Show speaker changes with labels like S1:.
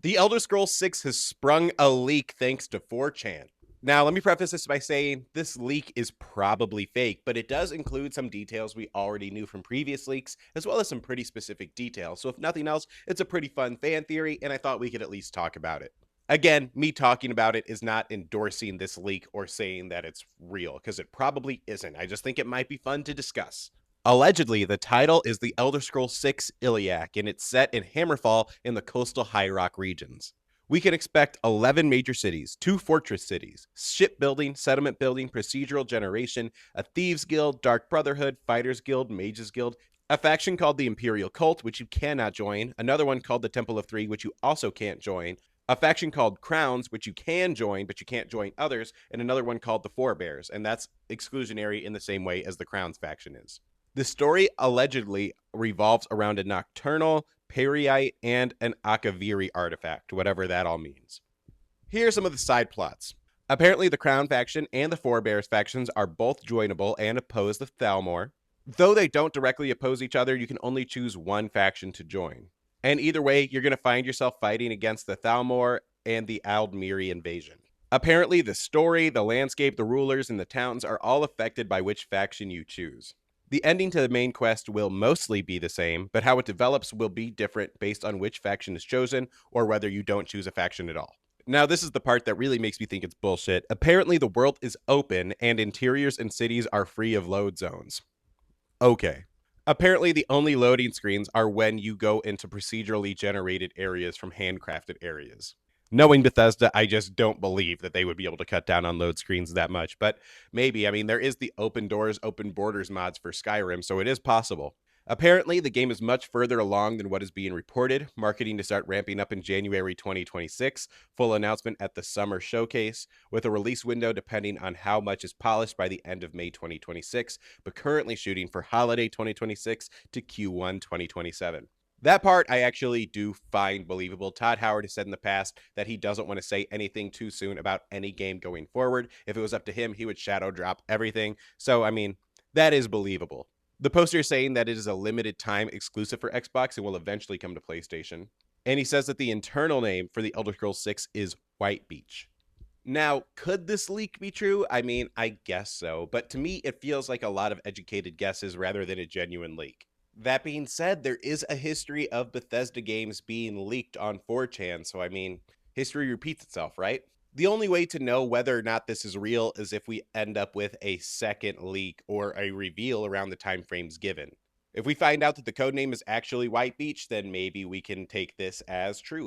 S1: The Elder Scrolls 6 has sprung a leak thanks to 4chan. Now, let me preface this by saying this leak is probably fake, but it does include some details we already knew from previous leaks, as well as some pretty specific details. So, if nothing else, it's a pretty fun fan theory, and I thought we could at least talk about it. Again, me talking about it is not endorsing this leak or saying that it's real, because it probably isn't. I just think it might be fun to discuss. Allegedly, the title is The Elder Scrolls 6 Iliac, and it's set in Hammerfall in the coastal High Rock regions. We can expect 11 major cities, 2 fortress cities, shipbuilding, settlement building, procedural generation, a thieves guild, dark brotherhood, fighters guild, mages guild, a faction called the Imperial Cult, which you cannot join, another one called the Temple of Three, which you also can't join, a faction called Crowns, which you can join, but you can't join others, and another one called the Forebears, and that's exclusionary in the same way as the Crowns faction is. The story allegedly revolves around a nocturnal, Periite, and an Akaviri artifact, whatever that all means. Here are some of the side plots. Apparently, the Crown faction and the Forebears factions are both joinable and oppose the Thalmor. Though they don't directly oppose each other, you can only choose one faction to join. And either way, you're going to find yourself fighting against the Thalmor and the Aldmiri invasion. Apparently, the story, the landscape, the rulers, and the towns are all affected by which faction you choose. The ending to the main quest will mostly be the same, but how it develops will be different based on which faction is chosen or whether you don't choose a faction at all. Now, this is the part that really makes me think it's bullshit. Apparently, the world is open and interiors and cities are free of load zones. Okay. Apparently, the only loading screens are when you go into procedurally generated areas from handcrafted areas. Knowing Bethesda, I just don't believe that they would be able to cut down on load screens that much, but maybe. I mean, there is the open doors, open borders mods for Skyrim, so it is possible. Apparently, the game is much further along than what is being reported. Marketing to start ramping up in January 2026. Full announcement at the summer showcase, with a release window depending on how much is polished by the end of May 2026, but currently shooting for holiday 2026 to Q1 2027. That part I actually do find believable. Todd Howard has said in the past that he doesn't want to say anything too soon about any game going forward. If it was up to him, he would shadow drop everything. So, I mean, that is believable. The poster is saying that it is a limited time exclusive for Xbox and will eventually come to PlayStation. And he says that the internal name for the Elder Scrolls 6 is White Beach. Now, could this leak be true? I mean, I guess so, but to me, it feels like a lot of educated guesses rather than a genuine leak. That being said, there is a history of Bethesda games being leaked on 4chan, so I mean, history repeats itself, right? The only way to know whether or not this is real is if we end up with a second leak or a reveal around the time frames given. If we find out that the codename is actually White Beach, then maybe we can take this as true.